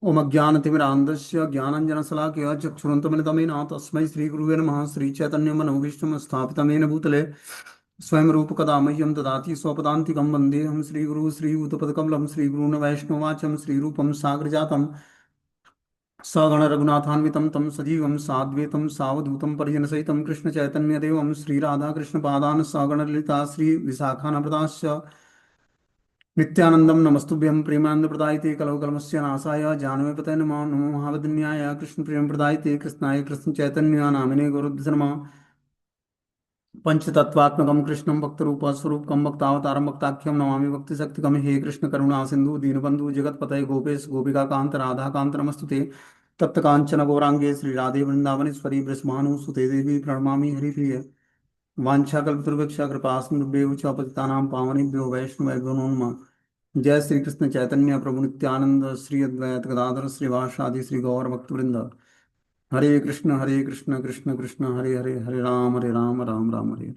ओम अज्ञानतिमिरान्धस्य ज्ञानाञ्जनशलाकया चक्षुरुन्मिलितमेन तस्मै श्रीगुरुवे नमः। श्रीचैतन्यमनोभीष्टं स्थापितं येन भूतले स्वयं रूपकदा मह्यं ददाति स्वपदान्तिकं वन्देऽहं श्रीगुरुः श्रीयुतपदकमलं श्रीगुरून् वैष्णवाचं श्रीरूपं साग्रजातं सगणरघुनाथान्वितं तं सजीवं साद्वैतं सावधूतं परिजनसहितं कृष्णचैतन्यदेवं श्रीराधाकृष्णपादान् सगणललिता श्रीविशाखान्विताश्च नित्यानंदम नमस्तुभ्यं प्रेमानंद प्रदायते कलौ कलमस्य नाशाय जानवे पतये नमो नमो महावदन्याय कृष्ण प्रेम प्रदायते कृष्णाय कृष्ण चैतन्य नामिने गौरद्ध पंचतत्वात्मकं कृष्णं भक्तरूप स्वरूपकं भक्तावतारं भक्ताख्यं नमामि भक्तिशक्तिकं हे कृष्ण करुणा सिंधु दीनबंधु जगतपतये गोपेश गोपिका कांत राधा कांत नमस्तुते तप्त कांचन गौरांगे श्री राधे वृंदावनेश्वरी ब्रजभानुसुते देवी प्रणमामि हरिप्रिय वाञ्छाकल्पतरुभ्यश्च कृपा सिन्धुभ्यो च पतितानां पावनेभ्यो वैष्णवेभ्यो नमो नमः। जय श्री कृष्ण चैतन्य प्रभु नित्यानंद श्री अद्वैत गदाधर श्रीवासादि श्री गौर भक्तवृंद। हरे कृष्ण कृष्ण कृष्ण हरे हरे, हरे राम राम राम हरे हरे।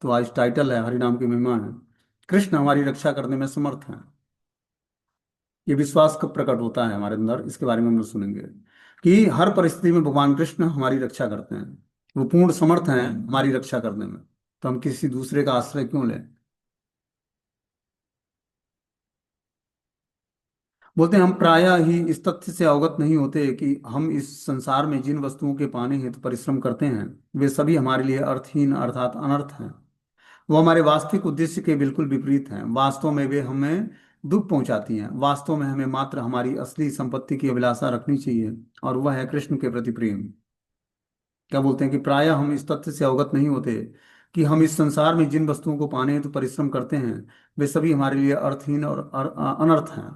तो आज टाइटल है हरि नाम की महिमा है। कृष्ण हमारी रक्षा करने में समर्थ है। ये विश्वास कब प्रकट होता है हमारे अंदर, इसके बारे में हम लोग सुनेंगे कि हर परिस्थिति में भगवान कृष्ण हमारी रक्षा करते हैं। वो पूर्ण समर्थ हैं हमारी रक्षा करने में, तो हम किसी दूसरे का आश्रय क्यों लें। बोलते हैं हम प्रायः ही इस तथ्य से अवगत नहीं होते कि हम इस संसार में जिन वस्तुओं के पाने हेतु परिश्रम करते हैं वे सभी हमारे लिए अर्थहीन अर्थात अनर्थ हैं। वो हमारे वास्तविक उद्देश्य के बिल्कुल विपरीत हैं। वास्तव में वे हमें दुख पहुंचाती हैं। वास्तव में हमें मात्र हमारी असली संपत्ति की अभिलाषा रखनी चाहिए और वह है कृष्ण के प्रति प्रेम। क्या बोलते हैं कि प्रायः हम इस तथ्य से अवगत नहीं होते कि हम इस संसार में जिन वस्तुओं को पाने हेतु परिश्रम करते हैं वे सभी हमारे लिए अर्थहीन और अनर्थ हैं।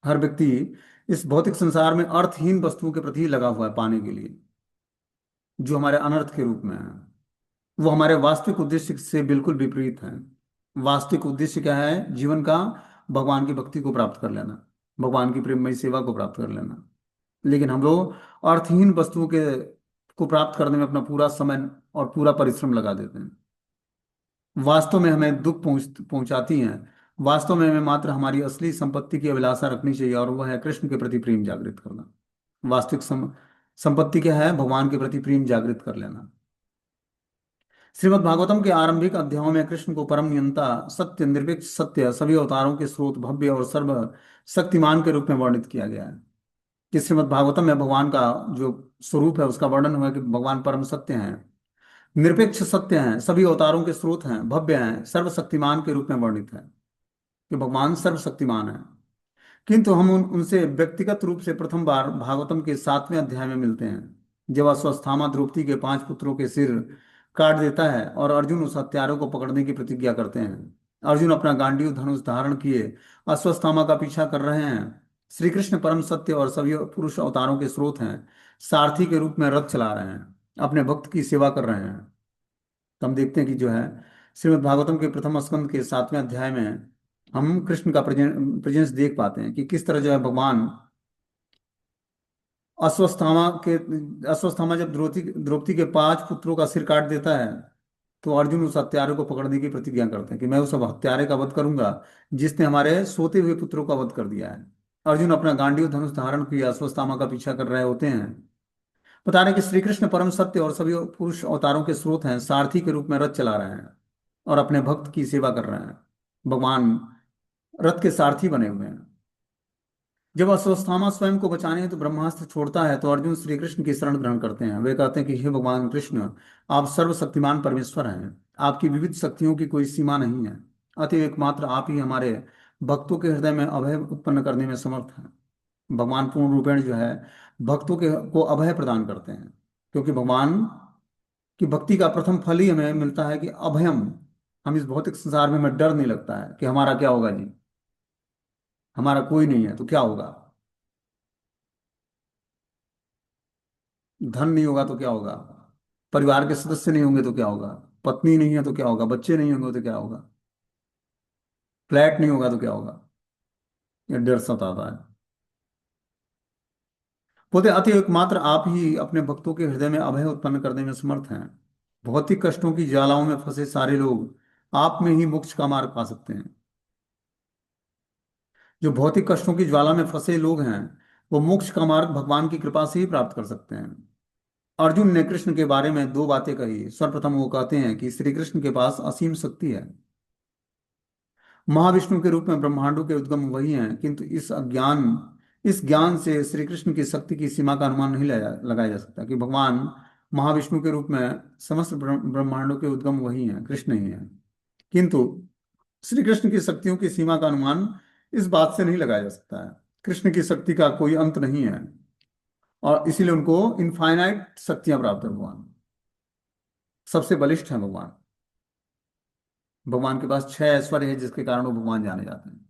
हर व्यक्ति इस भौतिक संसार में अर्थहीन वस्तुओं के प्रति लगा हुआ है पाने के लिए, जो हमारे अनर्थ के रूप में है। वो हमारे वास्तविक उद्देश्य से बिल्कुल विपरीत है। वास्तविक उद्देश्य क्या है जीवन का? भगवान की भक्ति को प्राप्त कर लेना, भगवान की प्रेममयी सेवा को प्राप्त कर लेना। लेकिन हम लोग अर्थहीन वस्तुओं के को प्राप्त करने में अपना पूरा समय और पूरा परिश्रम लगा देते हैं। वास्तव में हमें दुख पहुंचाती हैं। वास्तव में हमें मात्र हमारी असली संपत्ति की अभिलाषा रखनी चाहिए और वह है कृष्ण के प्रति प्रेम जागृत करना। वास्तविक संपत्ति क्या है? भगवान के प्रति प्रेम जागृत कर लेना। श्रीमद् भागवतम के आरंभिक अध्यायों में कृष्ण को परम नियंता, सत्य, निरपेक्ष, सत्य, सभी अवतारों के स्रोत, भव्य और सर्व शक्तिमान के रूप में वर्णित किया गया है। कि श्रीमद् भागवतम में भगवान का जो स्वरूप है उसका वर्णन हुआ है कि भगवान परम सत्य हैं, निरपेक्ष सत्य हैं, सभी अवतारों के स्रोत हैं, भव्य हैं, सर्वशक्तिमान के रूप में वर्णित है कि भगवान सर्वशक्तिमान है। किंतु हम उनसे व्यक्तिगत रूप से प्रथम बार भागवतम के 7वें अध्याय में मिलते हैं, जब अश्वत्थामा द्रौपदी के 5 पुत्रों के सिर काट देता है और अर्जुन उस हत्यारों को पकड़ने की प्रतिज्ञा करते हैं। अर्जुन अपना गांडीव धनुष धारण किए अश्वत्थामा का पीछा कर रहे हैं। श्री कृष्ण परम सत्य और सभी पुरुष अवतारों के स्रोत हैं, सारथी के रूप में रथ चला रहे हैं, अपने भक्त की सेवा कर रहे हैं। तो हम देखते हैं कि जो है श्रीमद् भागवतम के प्रथम स्कंद के 7वें अध्याय में हम कृष्ण का प्रेजेंस देख पाते हैं कि किस तरह जो है भगवान अश्वत्थामा के अश्वत्थामा जब द्रौपदी द्रौपदी के 5 पुत्रों का सिर काट देता है तो अर्जुन उस हत्यारे को पकड़ने की प्रतिज्ञा करते हैं कि मैं उस हत्यारे का वध करूंगा जिसने हमारे सोते हुए पुत्रों का वध कर दिया है। अर्जुन अपना गांडीव धनुष धारण किया अश्वत्थामा का पीछा कर रहे होते हैं। बता रहे कि श्री कृष्ण परम सत्य और सभी पुरुष अवतारों के स्रोत हैं, सारथी के रूप में रथ चला रहे हैं और अपने भक्त की सेवा कर रहे हैं। भगवान रथ के सारथी बने हुए हैं। जब अश्वत्थामा स्वयं को बचाने हेतु ब्रह्मास्त्र छोड़ता है तो अर्जुन श्री कृष्ण की शरण ग्रहण करते हैं। वे कहते हैं कि हे भगवान कृष्ण, आप सर्वशक्तिमान परमेश्वर हैं, आपकी विविध शक्तियों की कोई सीमा नहीं है, अतएव एकमात्र आप ही हमारे भक्तों के हृदय में अभय उत्पन्न करने में समर्थ हैं। भगवान पूर्ण रूपेण जो है भक्तों के को अभय प्रदान करते हैं, क्योंकि भगवान की भक्ति का प्रथम फल ही हमें मिलता है कि अभयम। हम इस भौतिक संसार में हमें डर नहीं लगता है कि हमारा क्या होगा जी, हमारा कोई नहीं है तो क्या होगा, धन नहीं होगा तो क्या होगा, परिवार के सदस्य नहीं होंगे तो क्या होगा, पत्नी नहीं है तो क्या होगा, बच्चे नहीं होंगे तो क्या होगा, फ्लैट नहीं होगा तो क्या होगा। ये डर सताता है। बोलते अतः एकमात्र आप ही अपने भक्तों के हृदय में अभय उत्पन्न करने में समर्थ हैं। भौतिक कष्टों की ज्वालाओं में फंसे सारे लोग आप में ही मोक्ष का मार्ग पा सकते हैं। जो भौतिक कष्टों की ज्वाला में फंसे लोग हैं, वो मोक्ष का मार्ग भगवान की कृपा से ही प्राप्त कर सकते हैं। अर्जुन ने कृष्ण के बारे में दो बातें कही। सर्वप्रथम वो कहते हैं कि श्री कृष्ण के पास असीम शक्ति है। महाविष्णु के रूप में ब्रह्मांडों के उद्गम वही हैं, किंतु इस ज्ञान से श्री कृष्ण की शक्ति की सीमा का अनुमान नहीं लगाया जा सकता कि भगवान महाविष्णु के रूप में समस्त ब्रह्मांडों के उद्गम वही हैं, कृष्ण ही हैं। किंतु श्री कृष्ण की शक्तियों की सीमा का अनुमान इस बात से नहीं लगाया जा सकता है। कृष्ण की शक्ति का कोई अंत नहीं है, और इसीलिए उनको इनफाइनाइट शक्तियां प्राप्त है। भगवान सबसे बलिष्ठ हैं। भगवान भगवान के पास छह ऐश्वर्य है, जिसके कारण वो भगवान जाने जाते हैं।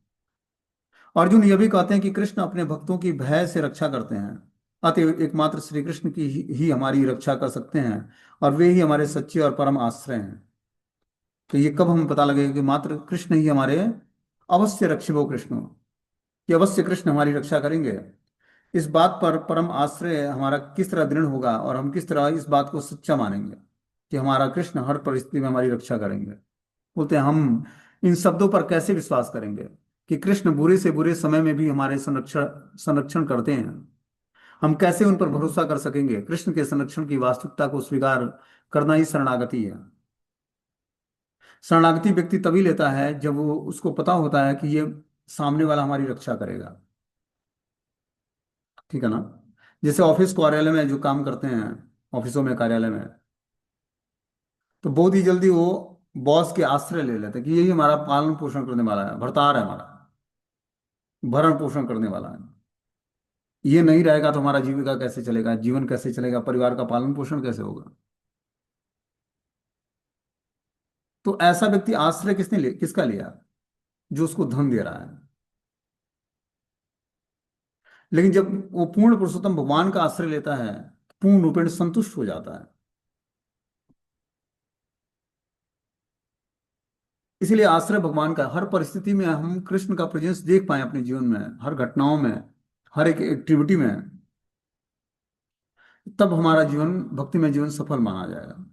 अर्जुन यह भी कहते हैं कि कृष्ण अपने भक्तों की भय से रक्षा करते हैं। अतएव एकमात्र श्री कृष्ण की ही हमारी रक्षा कर सकते हैं, और वे ही हमारे सच्चे और परम आश्रय हैं। तो ये कब हमें पता लगेगा कि मात्र कृष्ण ही हमारे अवश्य रक्षिबो कृष्ण, कि अवश्य कृष्ण हमारी रक्षा करेंगे। इस बात पर परम आश्रय हमारा किस तरह दृढ़ होगा, और हम किस तरह इस बात को सच्चा मानेंगे कि हमारा कृष्ण हर परिस्थिति में हमारी रक्षा करेंगे। बोलते हैं हम इन शब्दों पर कैसे विश्वास करेंगे कि कृष्ण बुरे से बुरे समय में भी हमारे संरक्षण संरक्षण करते हैं। हम कैसे उन पर भरोसा कर सकेंगे। कृष्ण के संरक्षण की वास्तविकता को स्वीकार करना ही शरणागति है। शरणागति व्यक्ति तभी लेता है जब वो उसको पता होता है कि ये सामने वाला हमारी रक्षा करेगा। ठीक है ना। जैसे ऑफिस कार्यालय में जो काम करते हैं, ऑफिसों में कार्यालय में, तो बहुत ही जल्दी वो बॉस के आश्रय ले लेते हैं कि यही हमारा पालन पोषण करने वाला है, भरतार है हमारा, भरण पोषण करने वाला है। ये नहीं रहेगा तो हमारा जीविका कैसे चलेगा, जीवन कैसे चलेगा, परिवार का पालन पोषण कैसे होगा। तो ऐसा व्यक्ति आश्रय किसका लिया? जो उसको धन दे रहा है। लेकिन जब वो पूर्ण पुरुषोत्तम भगवान का आश्रय लेता है, पूर्ण रूपेण संतुष्ट हो जाता है। इसीलिए आश्रय भगवान का, हर परिस्थिति में हम कृष्ण का प्रेजेंस देख पाए अपने जीवन में, हर घटनाओं में, हर एक एक्टिविटी में, तब हमारा जीवन, भक्ति में जीवन सफल माना जाएगा।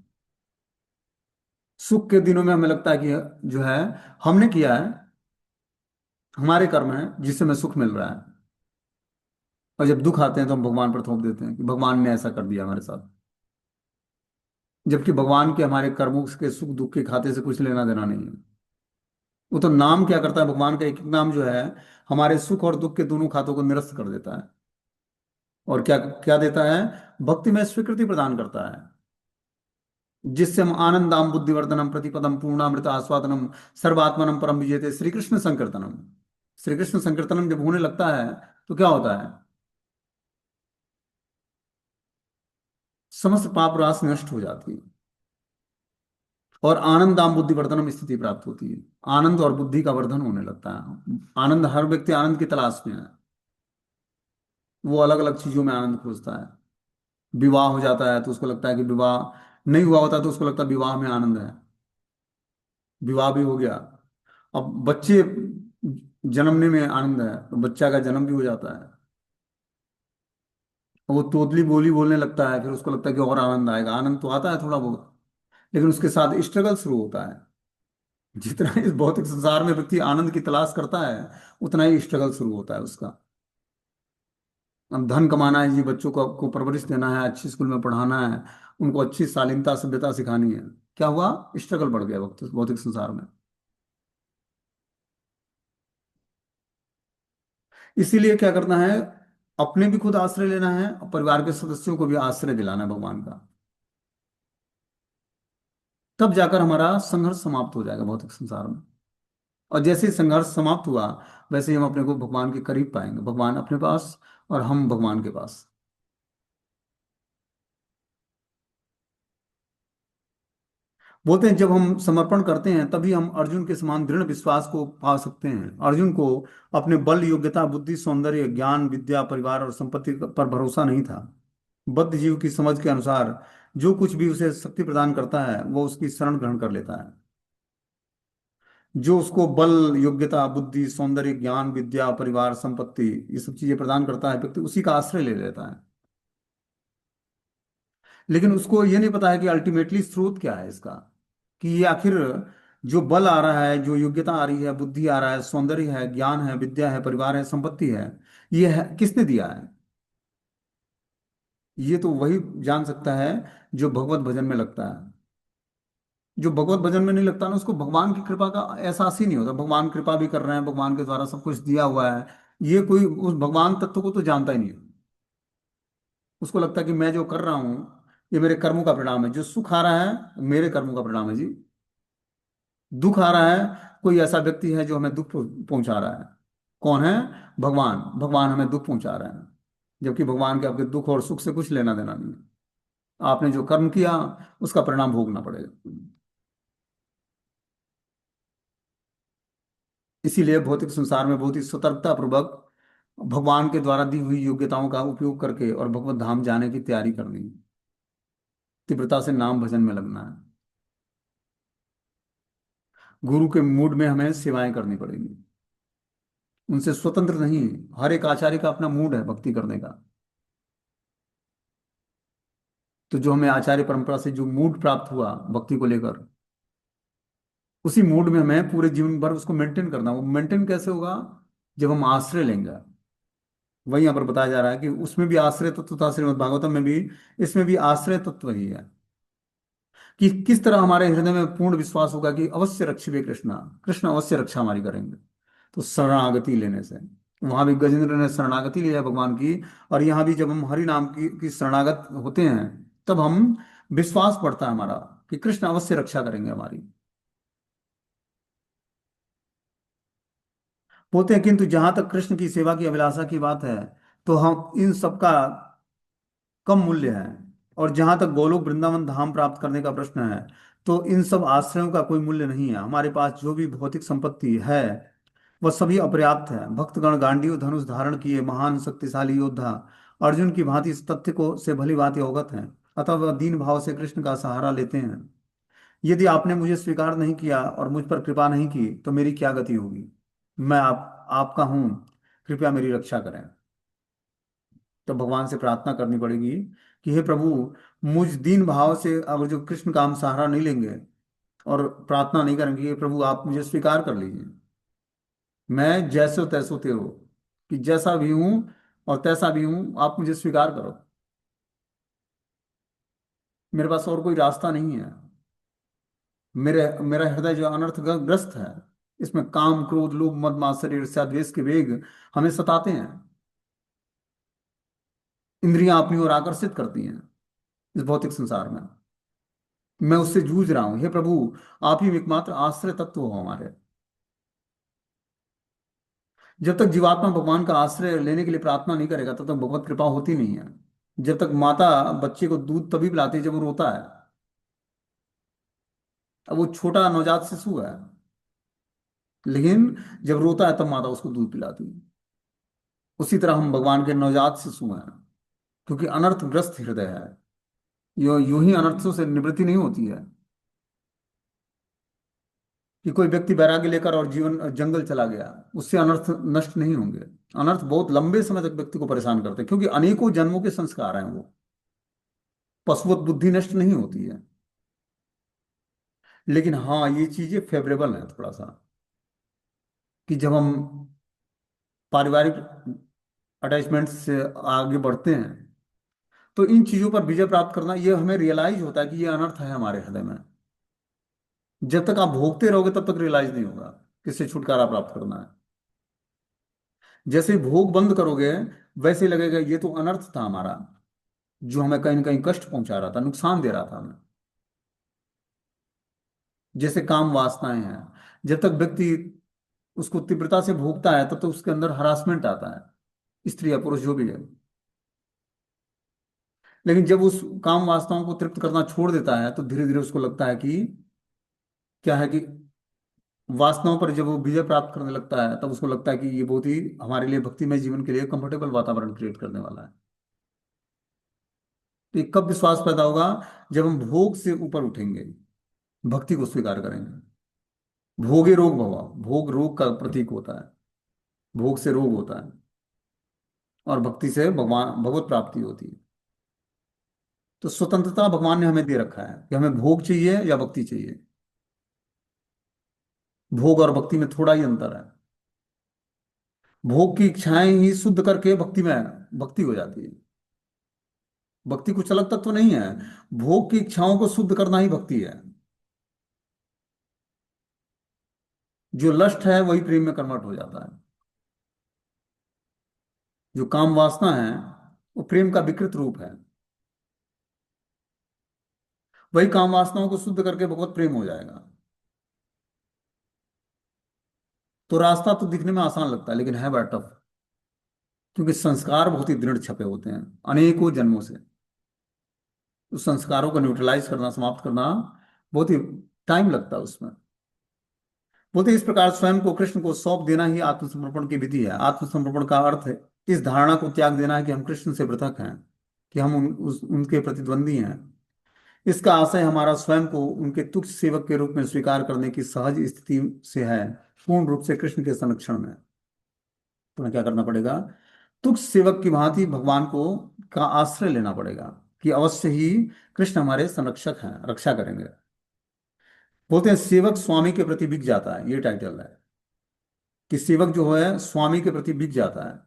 सुख के दिनों में हमें लगता है कि जो है हमने किया है, हमारे कर्म है जिससे हमें सुख मिल रहा है। और जब दुख आते हैं तो हम भगवान पर थोप देते हैं कि भगवान ने ऐसा कर दिया हमारे साथ। जबकि भगवान के हमारे कर्मों के सुख दुख के खाते से कुछ लेना देना नहीं है। वो तो नाम क्या करता है, भगवान का एक एक नाम जो है हमारे सुख और दुख के दोनों खातों को निरस्त कर देता है। और क्या क्या देता है? भक्ति में स्वीकृति प्रदान करता है, जिससे हम आनंदाम बुद्धिवर्धनम प्रतिपदम पूर्णामृत आस्वादनम सर्वात्मनम परम विजेते श्री कृष्ण संकीर्तनम। श्री कृष्ण संकीर्तनम जब होने लगता है तो क्या होता है? समस्त पाप राशि नष्ट हो जाती है, और आनंदाम बुद्धिवर्धनम स्थिति प्राप्त होती है। आनंद और बुद्धि का वर्धन होने लगता है। आनंद, हर व्यक्ति आनंद की तलाश में है। वो अलग अलग चीजों में आनंद खोजता है। विवाह हो जाता है तो उसको लगता है कि विवाह नहीं हुआ होता तो उसको लगता है विवाह में आनंद है। विवाह भी हो गया, अब बच्चे जन्मने में आनंद है तो बच्चा का जन्म भी हो जाता है। वो तोतली बोली बोलने लगता है, फिर उसको लगता है कि और आनंद आएगा। आनंद तो आता है थोड़ा बहुत, लेकिन उसके साथ स्ट्रगल शुरू होता है। जितना इस भौतिक संसार में व्यक्ति आनंद की तलाश करता है, उतना ही स्ट्रगल शुरू होता है उसका। अब धन कमाना है जी, बच्चों को परवरिश देना है, अच्छी स्कूल में पढ़ाना है, उनको अच्छी शालीनता सभ्यता सिखानी है। क्या हुआ? स्ट्रगल बढ़ गया वक्त भौतिक संसार में। इसीलिए क्या करना है? अपने भी खुद आश्रय लेना है, और परिवार के सदस्यों को भी आश्रय दिलाना है भगवान का। तब जाकर हमारा संघर्ष समाप्त हो जाएगा भौतिक संसार में। और जैसे ही संघर्ष समाप्त हुआ, वैसे ही हम अपने को भगवान के करीब पाएंगे, भगवान अपने पास और हम भगवान के पास। बोलते हैं जब हम समर्पण करते हैं तभी हम अर्जुन के समान दृढ़ विश्वास को पा सकते हैं। अर्जुन को अपने बल, योग्यता, बुद्धि, सौंदर्य, ज्ञान, विद्या, परिवार और संपत्ति पर भरोसा नहीं था। बद्ध जीव की समझ के अनुसार जो कुछ भी उसे शक्ति प्रदान करता है वो उसकी शरण ग्रहण कर लेता है। जो उसको बल, योग्यता, बुद्धि, सौंदर्य, ज्ञान, विद्या, परिवार, संपत्ति, ये सब चीजें प्रदान करता है, व्यक्ति उसी का आश्रय ले लेता है। लेकिन उसको ये नहीं पता है कि अल्टीमेटली स्रोत क्या है इसका, कि ये आखिर जो बल आ रहा है, जो योग्यता आ रही है, बुद्धि आ रहा है, सौंदर्य है, ज्ञान है, विद्या है, परिवार है, संपत्ति है, ये है किसने दिया है? ये तो वही जान सकता है जो भगवत भजन में लगता है। जो भगवत भजन में नहीं लगता ना, उसको भगवान की कृपा का एहसास ही नहीं होता। भगवान कृपा भी कर रहे हैं, भगवान के द्वारा सब कुछ दिया हुआ है, ये कोई उस भगवान तत्व को तो जानता ही नहीं है। उसको लगता है कि मैं जो कर रहा हूँ ये मेरे कर्मों का परिणाम है, जो सुख आ रहा है मेरे कर्मों का परिणाम है जी। दुख आ रहा है, कोई ऐसा व्यक्ति है जो हमें दुख पहुंचा रहा है। कौन है? भगवान। भगवान हमें दुख पहुंचा रहे हैं, जबकि भगवान के आपके दुख और सुख से कुछ लेना देना नहीं है। आपने जो कर्म किया उसका परिणाम भोगना पड़ेगा। इसीलिए भौतिक संसार में बहुत ही सतर्कता पूर्वक भगवान के द्वारा दी हुई योग्यताओं का उपयोग करके और भगवत धाम जाने की तैयारी करनी है। तीव्रता से नाम भजन में लगना है। गुरु के मूड में हमें सेवाएं करनी पड़ेगी, उनसे स्वतंत्र नहीं। हर एक आचार्य का अपना मूड है भक्ति करने का। तो जो हमें आचार्य परंपरा से जो मूड प्राप्त हुआ भक्ति को लेकर, उसी मूड में हमें पूरे जीवन भर उसको मेंटेन करना। वो मेंटेन कैसे होगा? जब हम आश्रय लेंगे। वही यहाँ पर बताया जा रहा है कि उसमें भी आश्रय तत्व था, श्रीमद् भागवतम में भी। इसमें भी आश्रय तत्व ही है कि किस तरह हमारे हृदय में पूर्ण विश्वास होगा कि अवश्य रक्षिबे कृष्णा, कृष्ण अवश्य रक्षा हमारी करेंगे। तो शरणागति लेने से, वहां भी गजेंद्र ने शरणागति लिया भगवान की। और यहाँ भी जब हम हरि नाम की शरणागत होते हैं, तब हम विश्वास बढ़ता है हमारा कि कृष्ण अवश्य रक्षा करेंगे हमारी। होते हैं, किंतु जहां तक कृष्ण की सेवा की अभिलाषा की बात है, तो हम इन सबका कम मूल्य है। और जहां तक गोलोक वृंदावन धाम प्राप्त करने का प्रश्न है, तो इन सब आश्रयों का कोई मूल्य नहीं है। हमारे पास जो भी भौतिक संपत्ति है वह सभी अपर्याप्त है। भक्तगण गांडीव धनुष धारण किए महान शक्तिशाली योद्धा अर्जुन की भांति इस तथ्य को से भली भांति अवगत हैं। अतः वह दीन भाव से कृष्ण का सहारा लेते हैं। यदि आपने मुझे स्वीकार नहीं किया और मुझ पर कृपा नहीं की तो मेरी क्या गति होगी? मैं आपका हूं, कृपया मेरी रक्षा करें। तो भगवान से प्रार्थना करनी पड़ेगी कि हे प्रभु, मुझ दीन भाव से अगर जो कृष्ण का हम सहारा नहीं लेंगे और प्रार्थना नहीं करेंगे, हे प्रभु आप मुझे स्वीकार कर लीजिए। मैं जैसो तैसो तेरो, कि जैसा भी हूं और तैसा भी हूं, आप मुझे स्वीकार करो। मेरे पास और कोई रास्ता नहीं है। मेरे मेरा हृदय जो अनर्थ ग्रस्त है, इसमें काम क्रोध लोभ मद मात्सर्य ईर्ष्या द्वेष के वेग हमें सताते हैं। इंद्रियां अपनी ओर आकर्षित करती हैं इस भौतिक संसार में। मैं उससे जूझ रहा हूं। हे प्रभु, आप ही एकमात्र आश्रय तत्व हो हमारे। जब तक जीवात्मा भगवान का आश्रय लेने के लिए प्रार्थना नहीं करेगा, तब तक भगवत कृपा होती नहीं है। जब तक माता बच्चे को दूध तभी पिलाती है जब वो रोता है। अब वो छोटा नवजात शिशु है, लेकिन जब रोता है तब माता उसको दूध पिलाती है। उसी तरह हम भगवान के नवजात शिशु हैं, क्योंकि अनर्थग्रस्त हृदय है। यो यूं ही अनर्थों से निवृत्ति नहीं होती है कि कोई व्यक्ति वैराग्य लेकर और जीवन जंगल चला गया, उससे अनर्थ नष्ट नहीं होंगे। अनर्थ बहुत लंबे समय तक व्यक्ति को परेशान करते हैं, क्योंकि अनेकों जन्मों के संस्कार हैं वो। पशुवत बुद्धि नष्ट नहीं होती है। लेकिन हाँ, ये चीजें फेवरेबल हैं थोड़ा सा, कि जब हम पारिवारिक अटैचमेंट से आगे बढ़ते हैं, तो इन चीजों पर विजय प्राप्त करना, ये हमें रियलाइज होता है कि ये अनर्थ है हमारे हृदय में। जब तक आप भोगते रहोगे तब तक रियलाइज नहीं होगा किससे छुटकारा प्राप्त करना है। जैसे ही भोग बंद करोगे, वैसे ही लगेगा ये तो अनर्थ था हमारा, जो हमें कहीं ना कहीं कष्ट पहुंचा रहा था, नुकसान दे रहा था हमें। जैसे काम वासनाएं हैं, जब तक व्यक्ति उसको तीव्रता से भोगता है तब तक उसके अंदर हरासमेंट आता है, स्त्री या पुरुष जो भी है। लेकिन जब उस काम वासनाओं को तृप्त करना छोड़ देता है, तो धीरे धीरे उसको लगता है कि क्या है कि वासनाओं पर जब वो विजय प्राप्त करने लगता है, तब उसको लगता है कि ये बहुत ही हमारे लिए भक्तिमय जीवन के लिए कंफर्टेबल वातावरण क्रिएट करने वाला है। तो ये कब विश्वास पैदा होगा? जब हम भोग से ऊपर उठेंगे, भक्ति को स्वीकार करेंगे। भोगे रोग भवा, भोग रोग का प्रतीक होता है। भोग से रोग होता है, और भक्ति से भगवान भगवत प्राप्ति होती है। तो स्वतंत्रता भगवान ने हमें दे रखा है कि हमें भोग चाहिए या भक्ति चाहिए। भोग और भक्ति में थोड़ा ही अंतर है। भोग की इच्छाएं ही शुद्ध करके भक्ति में भक्ति हो जाती है। भक्ति कुछ अलग तत्व नहीं है। भोग की इच्छाओं को शुद्ध करना ही भक्ति है। जो लस्ट है वही प्रेम में कन्वर्ट हो जाता है। जो काम वासना है वो प्रेम का विकृत रूप है। वही काम वासनाओं को शुद्ध करके भगवत प्रेम हो जाएगा। तो रास्ता तो दिखने में आसान लगता है लेकिन है बड़ा टफ। क्योंकि संस्कार बहुत ही दृढ़ छपे होते हैं अनेकों जन्मों से। उस संस्कारों को न्यूट्रलाइज करना, समाप्त करना बहुत ही टाइम लगता है उसमें। बोलते इस प्रकार स्वयं को कृष्ण को सौंप देना ही आत्मसमर्पण की विधि है। आत्मसमर्पण का अर्थ है इस धारणा को त्याग देना है कि हम कृष्ण से पृथक हैं, कि हम उनके प्रतिद्वंदी हैं। इसका आशय हमारा स्वयं को उनके तुच्छ सेवक के रूप में स्वीकार करने की सहज स्थिति से है, पूर्ण रूप से कृष्ण के संरक्षण में। तो हमें क्या करना पड़ेगा? तुच्छ सेवक की भांति भगवान को का आश्रय लेना पड़ेगा कि अवश्य ही कृष्ण हमारे संरक्षक हैं, रक्षा करेंगे। बोलते हैं सेवक स्वामी के प्रति बिक जाता है, ये टाइटल है। कि सेवक जो है स्वामी के प्रति बिक जाता है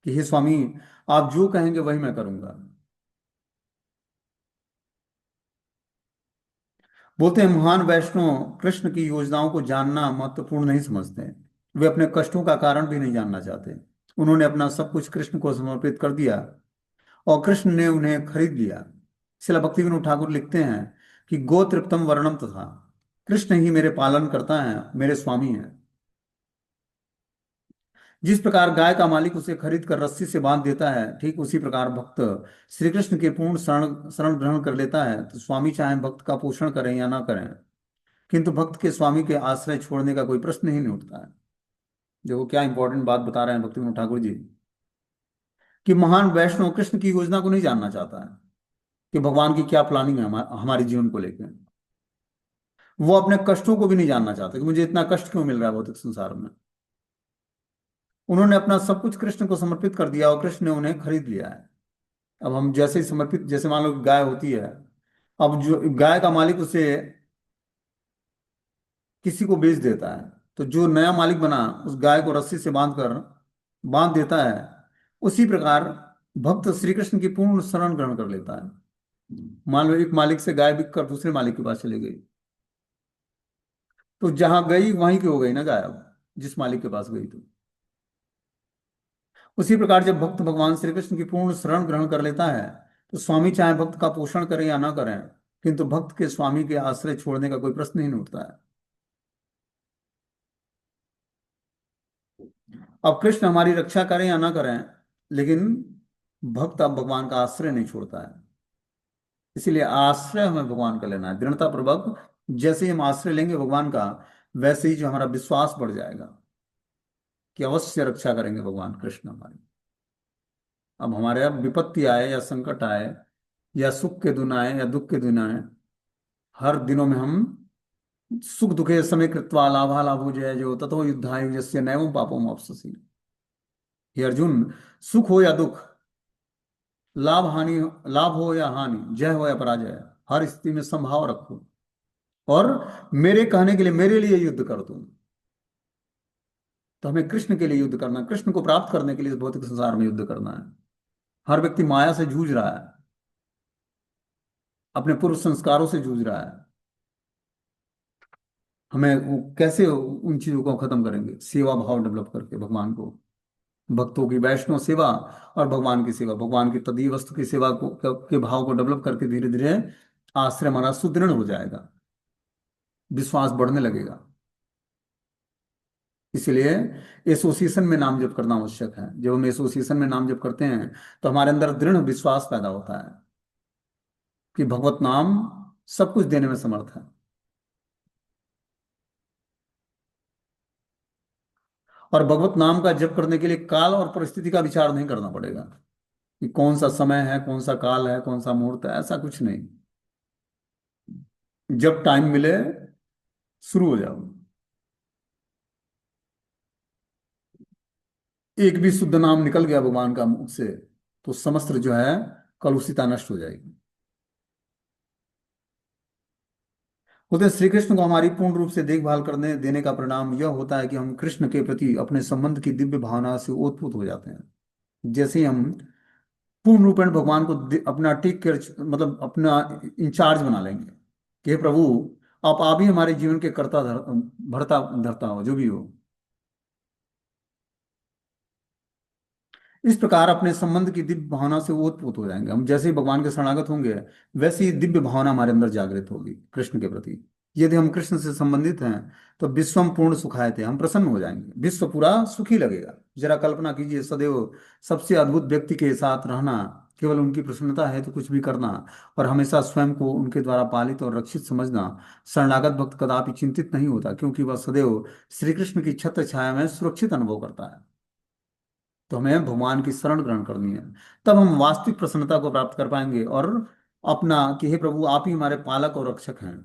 कि हे स्वामी, आप जो कहेंगे वही मैं करूंगा। बोलते हैं महान वैष्णव कृष्ण की योजनाओं को जानना महत्वपूर्ण नहीं समझते। वे अपने कष्टों का कारण भी नहीं जानना चाहते। उन्होंने अपना सब कुछ कृष्ण को समर्पित कर दिया और कृष्ण ने उन्हें खरीद लिया। शिला भक्ति विनोद ठाकुर लिखते हैं कि गो तृप्तम वर्णम तथा, कृष्ण ही मेरे पालन करता है, मेरे स्वामी है। जिस प्रकार गाय का मालिक उसे खरीद कर रस्सी से बांध देता है, ठीक उसी प्रकार भक्त श्री कृष्ण के पूर्ण शरण शरण ग्रहण कर लेता है। तो स्वामी चाहे भक्त का पोषण करें या ना करें, किंतु भक्त के स्वामी के आश्रय छोड़ने का कोई प्रश्न ही नहीं उठता है। देखो क्या इंपॉर्टेंट बात बता रहे हैं भक्ति विनोद ठाकुर जी, कि महान वैष्णव कृष्ण की योजना को नहीं जानना चाहता है कि भगवान की क्या प्लानिंग है हमारे जीवन को लेकर। वो अपने कष्टों को भी नहीं जानना चाहते कि मुझे इतना कष्ट क्यों मिल रहा है भौतिक संसार में। उन्होंने अपना सब कुछ कृष्ण को समर्पित कर दिया और कृष्ण ने उन्हें खरीद लिया है। अब हम जैसे ही समर्पित, जैसे मान लो कि गाय होती है, अब जो गाय का मालिक उसे किसी को बेच देता है, तो जो नया मालिक बना उस गाय को रस्सी से बांध देता है। उसी प्रकार भक्त श्री कृष्ण की पूर्ण शरण ग्रहण कर लेता है। मान लो एक मालिक से गाय बिक कर दूसरे मालिक के पास चली गई, तो जहां गई वहीं की हो गई ना गाय, अब जिस मालिक के पास गई। तो उसी प्रकार जब भक्त भगवान श्री कृष्ण की पूर्ण शरण ग्रहण कर लेता है, तो स्वामी चाहे भक्त का पोषण करें या ना करें, किंतु भक्त के स्वामी के आश्रय छोड़ने का कोई प्रश्न ही नहीं उठता है। अब कृष्ण हमारी रक्षा करें या ना करें, लेकिन भक्त अब भगवान का आश्रय नहीं छोड़ता है। इसीलिए आश्रय हमें भगवान का लेना है दृढ़ता पूर्वक। जैसे ही हम आश्रय लेंगे भगवान का, वैसे ही जो हमारा विश्वास बढ़ जाएगा कि अवश्य रक्षा करेंगे भगवान कृष्ण हमारी। अब हमारे अब विपत्ति आए या संकट आए या सुख के दिन आए या दुख के दिन आए, हर दिनों में हम सुख दुखे समय कृत्वा लाभा लाभो जय जो ततो युद्धाय जस्य नैवं पापो मोक्षसी। हे अर्जुन, सुख हो या दुख, लाभ हानि, लाभ हो या हानि, जय हो या पराजय, हर स्थिति में संभाव रखो और मेरे कहने के लिए, मेरे लिए युद्ध कर तुम। तो हमें कृष्ण के लिए युद्ध करना है, कृष्ण को प्राप्त करने के लिए इस भौतिक संसार में युद्ध करना है। हर व्यक्ति माया से जूझ रहा है, अपने पूर्व संस्कारों से जूझ रहा है। हमें कैसे उन चीजों को खत्म करेंगे? सेवा भाव डेवलप करके भगवान को, भक्तों की वैष्णव सेवा और भगवान की सेवा, भगवान की तदीय वस्तु की सेवा को के भाव को डेवलप करके धीरे धीरे आश्रय हमारा सुदृढ़ हो जाएगा, विश्वास बढ़ने लगेगा। इसलिए एसोसिएशन में नाम जप करना आवश्यक है। जब हम एसोसिएशन में नाम जप करते हैं तो हमारे अंदर दृढ़ विश्वास पैदा होता है कि भगवत नाम सब कुछ देने में समर्थ है। और भगवत नाम का जप करने के लिए काल और परिस्थिति का विचार नहीं करना पड़ेगा कि कौन सा समय है, कौन सा काल है, कौन सा मुहूर्त है, ऐसा कुछ नहीं। जब टाइम मिले शुरू हो जाओ। एक भी शुद्ध नाम निकल गया भगवान का मुख से तो समस्त जो है कलुषिता नष्ट हो जाएगी। बोलते हैं श्री कृष्ण को हमारी पूर्ण रूप से देखभाल करने देने का परिणाम यह होता है कि हम कृष्ण के प्रति अपने संबंध की दिव्य भावना से ओतप्रोत हो जाते हैं। जैसे ही हम पूर्ण रूपेण भगवान को अपना टेक केयर मतलब अपना इंचार्ज बना लेंगे कि हे प्रभु आप ही हमारे जीवन के कर्ता भरता धरता हो जो भी हो। इस प्रकार अपने संबंध की दिव्य भावना से ओतप्रोत हो जाएंगे हम। जैसे ही भगवान के शरणागत होंगे वैसे ही दिव्य भावना हमारे अंदर जागृत होगी कृष्ण के प्रति। यदि हम कृष्ण से संबंधित हैं तो विश्वम पूर्ण सुखाए थे, हम प्रसन्न हो जाएंगे, विश्व पूरा सुखी लगेगा। जरा कल्पना कीजिए सदैव सबसे अद्भुत व्यक्ति के साथ रहना, केवल उनकी प्रसन्नता है तो कुछ भी करना, और हमेशा स्वयं को उनके द्वारा पालित और रक्षित समझना। शरणागत भक्त कदापि चिंतित नहीं होता क्योंकि वह सदैव श्री कृष्ण की छत्र छाया में सुरक्षित अनुभव करता है। तो हमें भगवान की शरण ग्रहण करनी है, तब हम वास्तविक प्रसन्नता को प्राप्त कर पाएंगे और अपना कि हे प्रभु आप ही हमारे पालक और रक्षक हैं।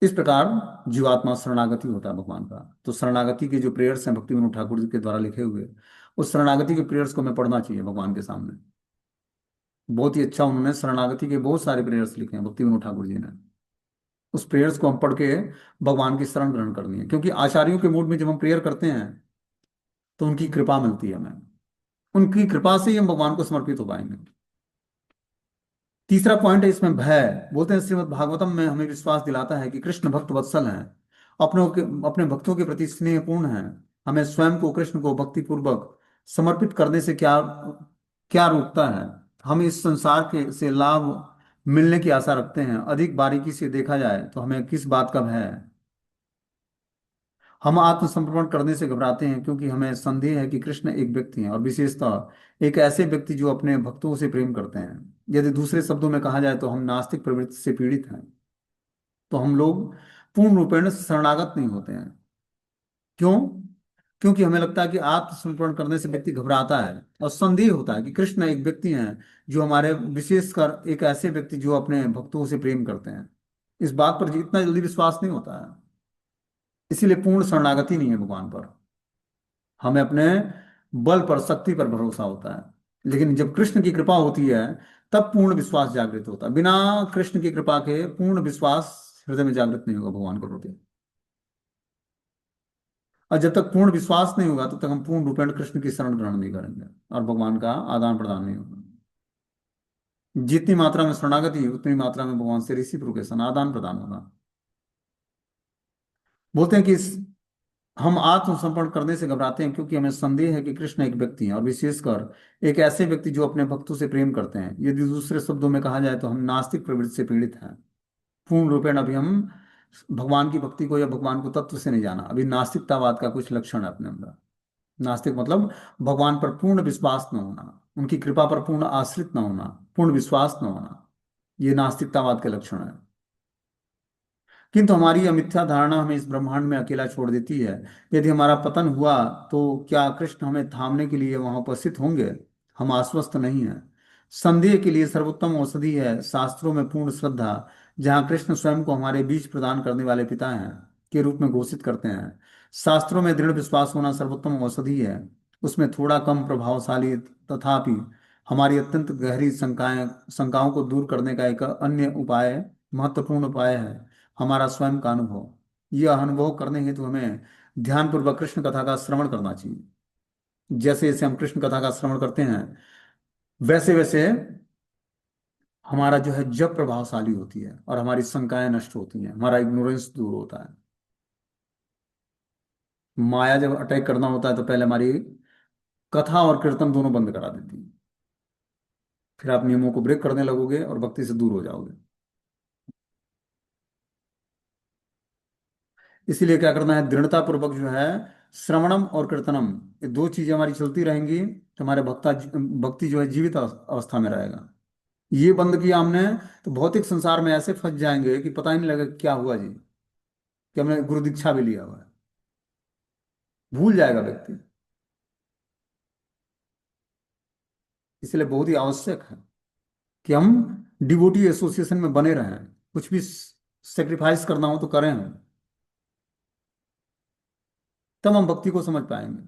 इस प्रकार जीवात्मा शरणागति होता है भगवान का। तो शरणागति के जो प्रेयर्स हैं भक्ति विनोद ठाकुर जी के द्वारा लिखे हुए, उस शरणागति के प्रेयर्स को हमें पढ़ना चाहिए भगवान के सामने। बहुत ही अच्छा उन्होंने शरणागति के बहुत सारे प्रेयर्स लिखे हैं भक्ति विनोद ठाकुर जी ने। उस प्रेयर्स को हम पढ़ के भगवान की शरण ग्रहण करनी है, क्योंकि आचार्यों के मूड में जब हम प्रेयर करते हैं तो उनकी कृपा मिलती है हमें। उनकी कृपा से ही हम भगवान को समर्पित हो पाएंगे। तीसरा पॉइंट है इसमें भय। बोलते हैं श्रीमद् भागवतम में हमें विश्वास दिलाता है कि कृष्ण भक्त वत्सल हैं, अपने भक्तों के प्रति स्नेहपूर्ण हैं। हमें स्वयं को कृष्ण को भक्ति पूर्वक समर्पित करने से क्या क्या रोकता है? हम इस संसार के से लाभ मिलने की आशा रखते हैं। अधिक बारीकी से देखा जाए तो हमें किस बात का भय है? हम आत्मसमर्पण करने से घबराते हैं क्योंकि हमें संदेह है कि कृष्ण एक व्यक्ति हैं, और विशेषतः एक ऐसे व्यक्ति जो अपने भक्तों से प्रेम करते हैं। यदि दूसरे शब्दों में कहा जाए तो हम नास्तिक प्रवृत्ति से पीड़ित हैं। तो हम लोग पूर्ण रूपेण शरणागत नहीं होते हैं। क्यों? क्योंकि हमें लगता है कि आत्मसमर्पण करने से व्यक्ति घबराता है और संदेह होता है कि कृष्ण एक व्यक्ति हैं जो हमारे, विशेषकर एक ऐसे व्यक्ति जो अपने भक्तों से प्रेम करते हैं। इस बात पर इतना जल्दी विश्वास नहीं होता है। इसीलिए पूर्ण शरणागति नहीं है भगवान पर। हमें अपने बल पर शक्ति पर भरोसा होता है। लेकिन जब कृष्ण की कृपा होती है तब पूर्ण विश्वास जागृत होता है। बिना कृष्ण की कृपा के पूर्ण विश्वास हृदय में जागृत नहीं होगा भगवान के प्रति। और जब तक पूर्ण विश्वास नहीं होगा तब तक हम पूर्ण रूपेण कृष्ण की शरण ग्रहण नहीं करेंगे और भगवान का आदान प्रदान नहीं होगा। जितनी मात्रा में शरणागति उतनी मात्रा में भगवान से रिसिप्रोकेशन आदान प्रदान होगा। बोलते हैं कि हम आत्मसमर्पण करने से घबराते हैं क्योंकि हमें संदेह है कि कृष्ण एक व्यक्ति हैं, और विशेषकर एक ऐसे व्यक्ति जो अपने भक्तों से प्रेम करते हैं। यदि दूसरे शब्दों में कहा जाए तो हम नास्तिक प्रवृत्ति से पीड़ित हैं। पूर्ण रूपेण अभी हम भगवान की भक्ति को या भगवान को तत्व से नहीं जाना। अभी नास्तिकतावाद का कुछ लक्षण है अपने अंदर। नास्तिक मतलब भगवान पर पूर्ण विश्वास न होना, उनकी कृपा पर पूर्ण आश्रित न होना, पूर्ण विश्वास न होना। ये नास्तिकतावाद के लक्षण है। किंतु हमारी यह मिथ्या धारणा हमें इस ब्रह्मांड में अकेला छोड़ देती है। यदि हमारा पतन हुआ तो क्या कृष्ण हमें थामने के लिए वहां उपस्थित होंगे? हम आश्वस्त नहीं हैं। संदेह के लिए सर्वोत्तम औषधि है शास्त्रों में पूर्ण श्रद्धा। जहाँ कृष्ण स्वयं को हमारे बीच प्रदान करने वाले पिता हैं के रूप में घोषित करते हैं। शास्त्रों में दृढ़ विश्वास होना सर्वोत्तम औषधि है। उसमें थोड़ा कम प्रभावशाली तथापि हमारी अत्यंत गहरी शंकाओं को दूर करने का एक अन्य उपाय, महत्वपूर्ण उपाय है हमारा स्वयं का अनुभव। यह अनुभव करने हेतु हमें ध्यानपूर्वक कृष्ण कथा का श्रवण करना चाहिए। जैसे जैसे हम कृष्ण कथा का श्रवण करते हैं वैसे वैसे हमारा जो है जप प्रभावशाली होती है और हमारी शंकाएं नष्ट होती हैं, हमारा इग्नोरेंस दूर होता है। माया जब अटैक करना होता है तो पहले हमारी कथा और कीर्तन दोनों बंद करा देती है। फिर आप नियमों को ब्रेक करने लगोगे और भक्ति से दूर हो जाओगे। इसीलिए क्या करना है, दृढ़ता पूर्वक जो है श्रवणम और कीर्तनम, ये दो चीजें हमारी चलती रहेंगी तो हमारे भक्ति जो है जीवित अवस्था में रहेगा। ये बंद किया हमने तो भौतिक संसार में ऐसे फंस जाएंगे कि पता ही नहीं लगेगा क्या हुआ जी, कि हमने गुरु दीक्षा भी लिया हुआ है। भूल जाएगा व्यक्ति। इसलिए बहुत ही आवश्यक है कि हम डिवोटी एसोसिएशन में बने रहें। कुछ भी सेक्रीफाइस करना हो तो करें हम, तब हम भक्ति को समझ पाएंगे।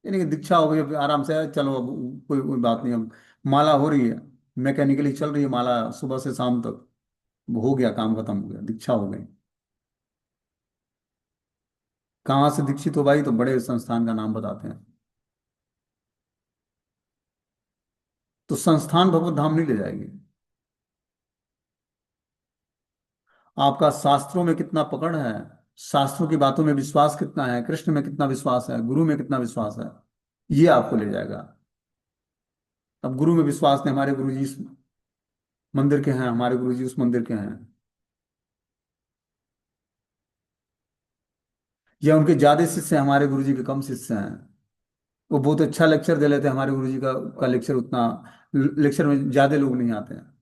यानी कि दीक्षा हो गई अब आराम से चलो अब कोई कोई बात नहीं, अब माला हो रही है, मैकेनिकली चल रही है माला सुबह से शाम तक, हो गया, काम खत्म हो गया, दीक्षा हो गई। कहाँ से दीक्षित हो भाई? तो बड़े संस्थान का नाम बताते हैं। तो संस्थान भगवत धाम नहीं ले जाएगी। आपका शास्त्रों में कितना पकड़ है, शास्त्रों की बातों में विश्वास कितना है, कृष्ण में कितना विश्वास है, गुरु में कितना विश्वास है, ये आपको ले जाएगा। अब गुरु में विश्वास नहीं, हमारे गुरु जी इस मंदिर के हैं, हमारे गुरु जी उस मंदिर के हैं, या उनके ज्यादा शिष्य हैं, हमारे गुरु जी के कम शिष्य हैं। वो बहुत अच्छा लेक्चर दे लेते हैं, हमारे गुरु जी का लेक्चर उतना, लेक्चर में ज्यादा लोग नहीं आते हैं।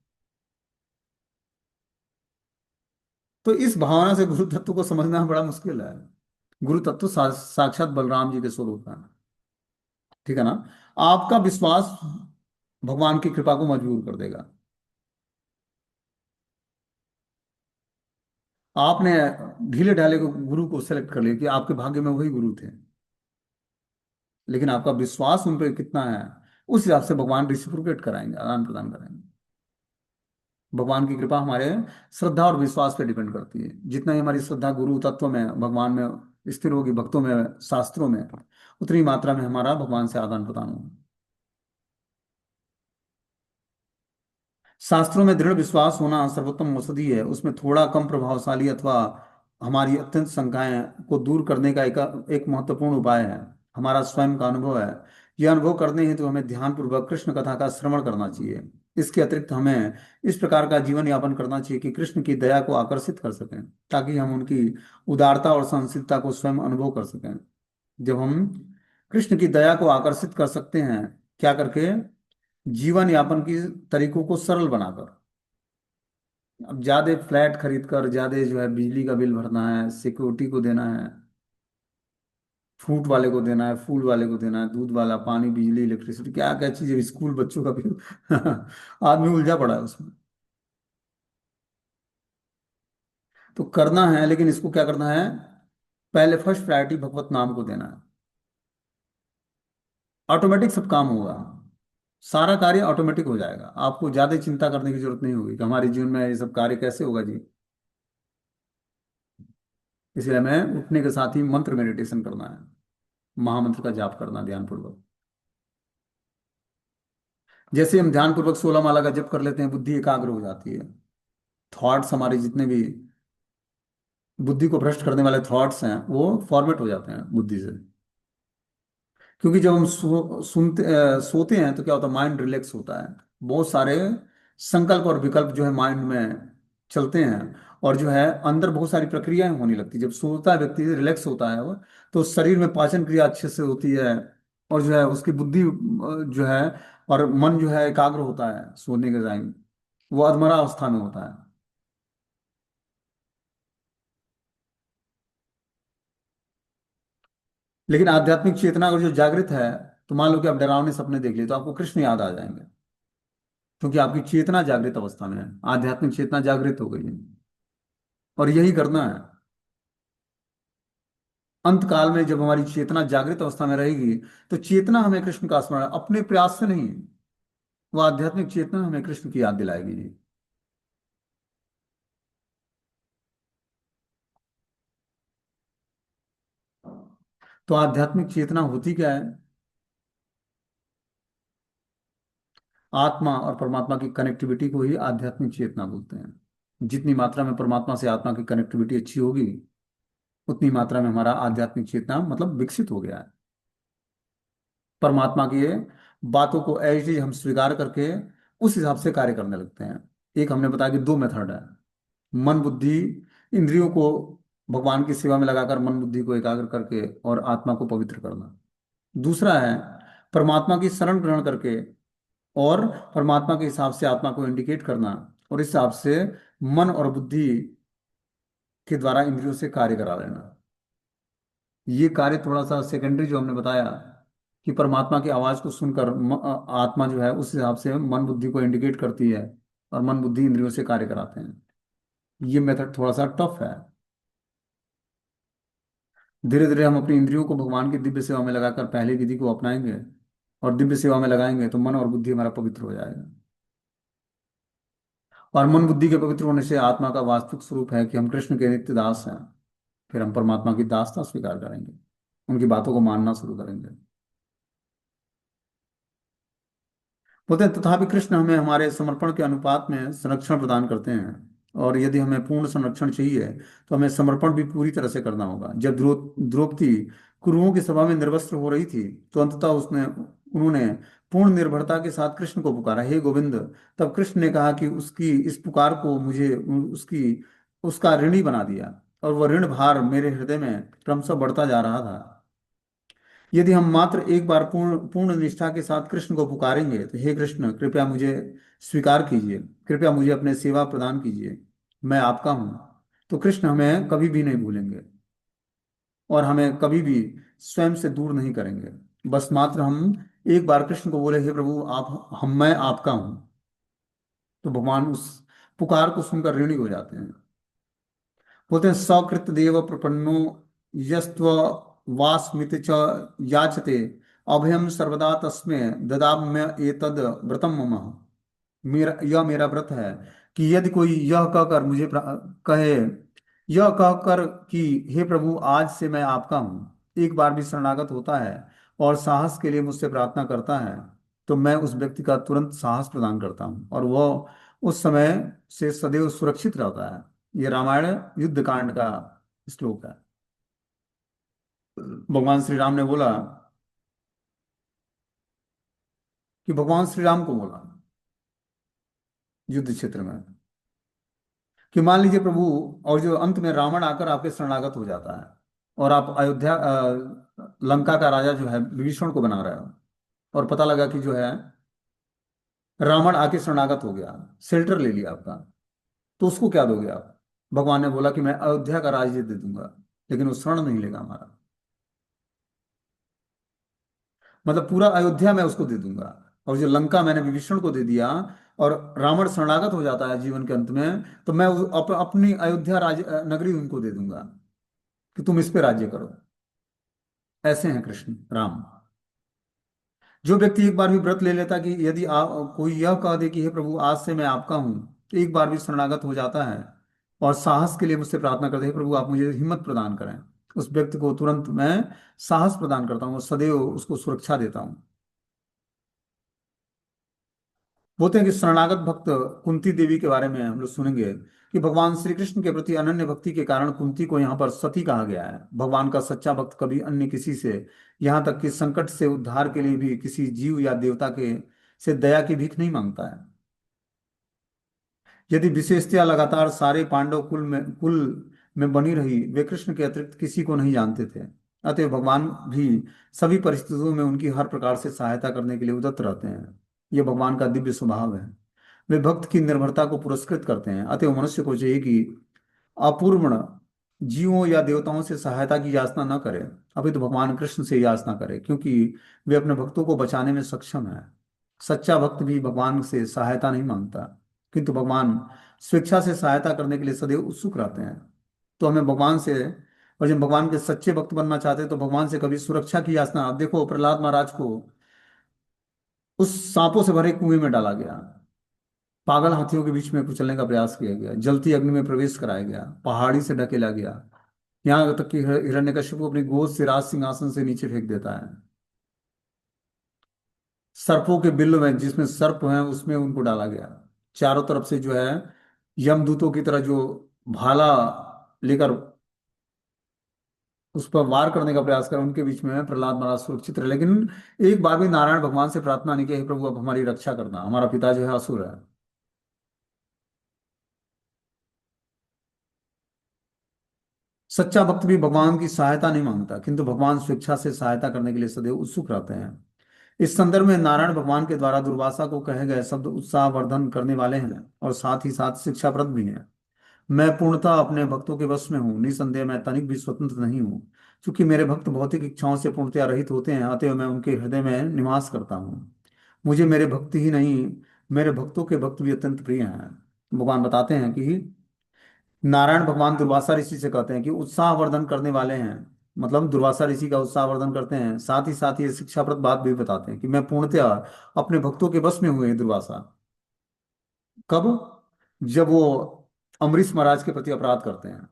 तो इस भावना से गुरु तत्व को समझना बड़ा मुश्किल है। गुरु तत्व साक्षात बलराम जी के स्वरूप है। ठीक है ना? आपका विश्वास भगवान की कृपा को मजबूर कर देगा। आपने ढीले ढाले को गुरु को सेलेक्ट कर लिया कि आपके भाग्य में वही गुरु थे, लेकिन आपका विश्वास उन पर कितना है, उस हिसाब से भगवान रिसिप्रोकेट कराएंगे, आदान प्रदान करेंगे। भगवान की कृपा हमारे श्रद्धा और विश्वास पे डिपेंड करती है। जितना ही हमारी श्रद्धा गुरु तत्व में, भगवान में स्थिर होगी, भक्तों में, शास्त्रों में, उतनी मात्रा में हमारा भगवान से आदान प्रदान होगा। शास्त्रों में दृढ़ विश्वास होना सर्वोत्तम औषधि है। उसमें थोड़ा कम प्रभावशाली अथवा हमारी अत्यंत शंकाएं को दूर करने का एक महत्वपूर्ण उपाय है, हमारा स्वयं का अनुभव है। यह अनुभव करने हेतु हमें ध्यान पूर्वक कृष्ण कथा का श्रवण करना चाहिए। इसके अतिरिक्त हमें इस प्रकार का जीवन यापन करना चाहिए कि कृष्ण की दया को आकर्षित कर सकें, ताकि हम उनकी उदारता और सहनशीलता को स्वयं अनुभव कर सकें। जब हम कृष्ण की दया को आकर्षित कर सकते हैं, क्या करके? जीवन यापन की तरीकों को सरल बनाकर। अब ज्यादा फ्लैट खरीद कर ज्यादा जो है बिजली का बिल भरना है, सिक्योरिटी को देना है, फ्रूट वाले को देना है, फूल वाले को देना है, दूध वाला, पानी, बिजली, इलेक्ट्रिसिटी, क्या क्या चीजें, स्कूल बच्चों का बिल आदमी उलझा पड़ा है उसमें। तो करना है, लेकिन इसको क्या करना है? पहले फर्स्ट प्रायोरिटी भगवत नाम को देना है। ऑटोमेटिक सब काम होगा, सारा कार्य ऑटोमेटिक हो जाएगा। आपको ज्यादा चिंता करने की जरूरत नहीं होगी कि हमारे जीवन में ये सब कार्य कैसे होगा जी। इसलिए हमें उठने के साथ ही मंत्र मेडिटेशन करना है, महामंत्र का जाप करना ध्यानपूर्वक। जैसे हम ध्यानपूर्वक 16 माला का जप कर लेते हैं, बुद्धि एकाग्र हो जाती है। थॉट्स हमारे जितने भी बुद्धि को भ्रष्ट करने वाले थॉट्स हैं, वो फॉर्मेट हो जाते हैं बुद्धि से। क्योंकि जब हम सोते हैं तो क्या होता है, माइंड रिलैक्स होता है। बहुत सारे संकल्प और विकल्प जो है माइंड में चलते हैं, और जो है अंदर बहुत सारी प्रक्रियाएं होने लगती है। जब सोता है व्यक्ति, रिलैक्स होता है वो, तो शरीर में पाचन क्रिया अच्छे से होती है, और जो है उसकी बुद्धि जो है, और मन जो है एकाग्र होता है सोने के टाइम, वो अधमरा अवस्था में होता है। लेकिन आध्यात्मिक चेतना अगर जो जागृत है, तो मान लो कि आप डरावने सपने देख लिए, तो आपको कृष्ण याद आ जाएंगे, क्योंकि आपकी चेतना जागृत अवस्था में है, आध्यात्मिक चेतना जागृत हो गई है। और यही करना है। अंत काल में जब हमारी चेतना जागृत अवस्था में रहेगी, तो चेतना हमें कृष्ण का स्मरण, अपने प्रयास से नहीं, वो आध्यात्मिक चेतना हमें कृष्ण की याद दिलाएगी जी। तो आध्यात्मिक चेतना होती क्या है? आत्मा और परमात्मा की कनेक्टिविटी को ही आध्यात्मिक चेतना बोलते हैं। जितनी मात्रा में परमात्मा से आत्मा की कनेक्टिविटी अच्छी होगी, उतनी मात्रा में हमारा आध्यात्मिक चेतना मतलब विकसित हो गया है। परमात्मा की ये बातों को एज इट इज हम स्वीकार करके उस हिसाब से कार्य करने लगते हैं। एक हमने बताया कि दो मेथड है, मन बुद्धि इंद्रियों को भगवान की सेवा में लगाकर मन बुद्धि को एकाग्र करके और आत्मा को पवित्र करना। दूसरा है परमात्मा की शरण ग्रहण करके और परमात्मा के हिसाब से आत्मा को इंडिकेट करना, और इस हिसाब से मन और बुद्धि के द्वारा इंद्रियों से कार्य करा लेना। ये कार्य थोड़ा सा सेकेंडरी जो हमने बताया, कि परमात्मा की आवाज को सुनकर आत्मा जो है उस हिसाब से मन बुद्धि को इंडिकेट करती है, और मन बुद्धि इंद्रियों से कार्य कराते हैं। ये मेथड थोड़ा सा टफ है। धीरे धीरे हम अपनी इंद्रियों को भगवान की दिव्य सेवा में लगाकर पहली विधि को अपनाएंगे, और दिव्य सेवा में लगाएंगे, तो मन और बुद्धि हमारा पवित्र हो जाएगा। और मन बुद्धि के पवित्र होने से आत्मा का वास्तविक स्वरूप है कि हम कृष्ण के नित्य दास हैं। फिर हम परमात्मा की दासता स्वीकार करेंगे, उनकी बातों को मानना शुरू करेंगे। बोलते हैं तथापि कृष्ण हमें हमारे समर्पण के अनुपात में संरक्षण प्रदान करते हैं। और यदि हमें पूर्ण संरक्षण चाहिए तो हमें समर्पण भी पूरी तरह से करना होगा। जब द्रौपदी कुरुओं की सभा में निर्वस्त्र हो रही थी तो अंततः उसने उन्होंने पूर्ण निर्भरता के साथ कृष्ण को पुकारा, हे गोविंद। तब कृष्ण ने कहा कि उसकी इस पुकार को मुझे उसकी उसका ऋणी बना दिया, और वह ऋण भार मेरे हृदय में क्रमशः बढ़ता जा रहा था। यदि हम मात्र एक बार पूर्ण पूर्ण निष्ठा के साथ कृष्ण को पुकारेंगे तो हे कृष्ण, कृपया मुझे स्वीकार कीजिए, कृपया मुझे अपने सेवा प्रदान कीजिए, मैं आपका हूँ। तो कृष्ण हमें कभी भी नहीं भूलेंगे और हमें कभी भी स्वयं से दूर नहीं करेंगे। बस मात्र हम एक बार कृष्ण को बोले, हे प्रभु आप, हम, मैं आपका हूँ, तो भगवान उस पुकार को सुनकर ऋणी हो जाते हैं। बोलते हैं सकृत देव प्रपन्नो यस्त्व वास्मित च याचते अभयम सर्वदा तस्मै ददाम्य एतद व्रतम मम। मेरा यह मेरा व्रत है कि यदि कोई यह कहकर मुझे कहे, यह कहकर कि हे प्रभु आज से मैं आपका हूँ, एक बार भी शरणागत होता है और साहस के लिए मुझसे प्रार्थना करता है, तो मैं उस व्यक्ति का तुरंत साहस प्रदान करता हूँ और वह उस समय से सदैव सुरक्षित रहता है। ये रामायण युद्ध कांड का श्लोक है। भगवान श्री राम ने बोला कि भगवान श्री राम को बोला युद्ध क्षेत्र में कि मान लीजिए प्रभु, और जो अंत में रावण आकर आपके शरणागत हो जाता है और आप अयोध्या लंका का राजा जो है विभीषण को बना रहे हो, और पता लगा कि जो है रावण आके शरणागत हो गया, शेल्टर ले लिया आपका, तो उसको क्या दोगे आप? भगवान ने बोला कि मैं अयोध्या का राज्य दे दूंगा, लेकिन वो शरण नहीं लेगा हमारा। मतलब पूरा अयोध्या मैं उसको दे दूंगा, और जो लंका मैंने विभीषण को दे दिया, और रावण शरणागत हो जाता है जीवन के अंत में, तो मैं अपनी अयोध्या नगरी उनको दे दूंगा कि तुम इस पे राज्य करो। ऐसे हैं कृष्ण राम। जो व्यक्ति एक बार भी व्रत ले लेता कि यदि कोई यह कह दे कि हे प्रभु आज से मैं आपका हूं, तो एक बार भी शरणागत हो जाता है और साहस के लिए मुझसे प्रार्थना करते हैं, हे प्रभु आप मुझे हिम्मत प्रदान करें, उस व्यक्ति को तुरंत मैं साहस प्रदान करता हूँ और सदैव उसको सुरक्षा देता हूँ। बोलते हैं कि शरणागत भक्त कुंती देवी के बारे में हम लोग सुनेंगे कि भगवान श्री कृष्ण के प्रति अनन्य भक्ति के कारण कुंती को यहाँ पर सती कहा गया है। भगवान का सच्चा भक्त कभी अन्य किसी से, यहाँ तक कि संकट से उद्धार के लिए भी किसी जीव या देवता के से दया की भीख नहीं मांगता है। यदि विशेषतया लगातार सारे पांडव कुल में बनी रही, वे कृष्ण के अतिरिक्त किसी को नहीं जानते थे। अतः भगवान भी सभी परिस्थितियों में उनकी हर प्रकार से सहायता करने के लिए उदत रहते हैं। यह भगवान का दिव्य स्वभाव है। वे भक्त की निर्भरता को पुरस्कृत करते हैं। अतः मनुष्य को चाहिए कि अपूर्ण जीवों या देवताओं से सहायता की याचना न करे, अभी तो भगवान कृष्ण से याचना करे, क्योंकि वे अपने भक्तों को बचाने में सक्षम है। सच्चा भक्त भी भगवान से सहायता नहीं मांगता, किंतु भगवान स्वेच्छा से सहायता करने के लिए सदैव उत्सुक रहते हैं। तो हमें भगवान से, और जब भगवान के सच्चे भक्त बनना चाहते हैं तो भगवान से कभी सुरक्षा की याचना। आप देखो प्रहलाद महाराज को उस सांपों से भरे कुएं में डाला गया, पागल हाथियों के बीच में कुचलने का प्रयास किया गया, जलती अग्नि में प्रवेश कराया गया, पहाड़ी से ढकेला गया, यहाँ तक कि हिरण्यकश्यप को अपनी गोद से राज सिंहासन से नीचे फेंक देता है। सर्पों के बिल में, जिसमें सर्प हैं, उसमें उनको डाला गया। चारों तरफ से जो है यमदूतों की तरह जो भाला लेकर उस पर वार करने का प्रयास कर, उनके बीच में प्रहलाद महाराज सुरक्षित रहे। लेकिन एक बार भी नारायण भगवान से प्रार्थना नहीं की, "हे प्रभु अब हमारी रक्षा करना, हमारा पिता जो है असुर है"। सच्चा भक्त भी भगवान की सहायता नहीं मांगता, किंतु भगवान स्वेच्छा से सहायता करने के लिए सदैव उत्सुक रहते हैं। इस संदर्भ में नारायण भगवान के द्वारा दुर्वासा को कहे गए शब्द उत्साहवर्धन करने वाले हैं और साथ ही साथ शिक्षाप्रद भी हैं। मैं पूर्णतः अपने भक्तों के वश में हूँ, निसंदेह मैं तनिक भी स्वतंत्र नहीं हूँ। क्योंकि मेरे भक्त भौतिक इच्छाओं से पूर्णतया रहित होते हैं, अतएव मैं उनके हृदय में निवास करता हूँ। मुझे मेरे भक्त ही नहीं, मेरे भक्तों के भक्त भी अत्यंत प्रिय हैं। भगवान बताते हैं कि नारायण भगवान दुर्वासा ऋषि से कहते हैं कि उत्साहवर्धन करने वाले हैं, मतलब दुर्वासा ऋषि का उत्साहवर्धन करते हैं। साथ ही साथ ये शिक्षाप्रद बात भी बताते हैं कि मैं पूर्णतया अपने भक्तों के बस में हुए दुर्वासा। कब? जब वो अम्बरीश महाराज के प्रति अपराध करते हैं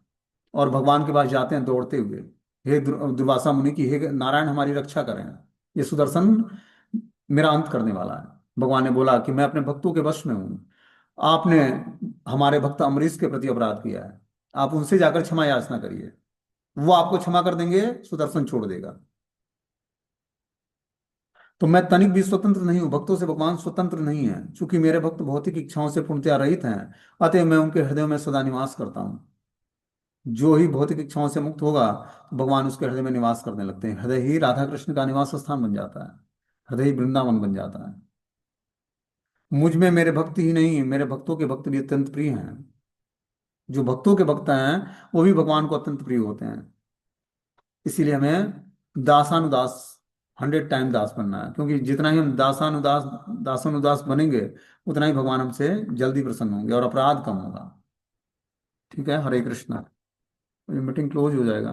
और भगवान के पास जाते हैं दौड़ते हुए, हे दुर्वासा मुनि की, हे नारायण हमारी रक्षा करें, ये सुदर्शन मेरा अंत करने वाला है। भगवान ने बोला कि मैं अपने भक्तों के वश में हूँ, आपने हमारे भक्त अम्बरीश के प्रति अपराध किया है, आप उनसे जाकर क्षमा याचना करिए, वो आपको क्षमा कर देंगे, सुदर्शन छोड़ देगा। तो मैं तनिक भी स्वतंत्र नहीं हूँ, भक्तों से भगवान स्वतंत्र नहीं है, क्योंकि मेरे भक्त भौतिक इच्छाओं से पूर्णतया रहित हैं, अतः मैं उनके हृदय में सदा निवास करता हूँ। जो ही भौतिक इच्छाओं से मुक्त होगा तो भगवान उसके हृदय में निवास करने लगते हैं, हृदय ही राधा कृष्ण का निवास स्थान बन जाता है, हृदय ही वृंदावन बन जाता है। मुझ में मेरे भक्त ही नहीं, मेरे भक्तों के भक्त भी अत्यंत प्रिय हैं। जो भक्तों के भक्त हैं वो भी भगवान को अत्यंत प्रिय होते हैं। इसीलिए हमें दासानुदास, 100 टाइम दास बनना है, क्योंकि जितना ही हम दासानुदास बनेंगे, उतना ही भगवान हमसे जल्दी प्रसन्न होंगे और अपराध कम होगा। ठीक है, हरे कृष्णा। मीटिंग क्लोज हो जाएगा।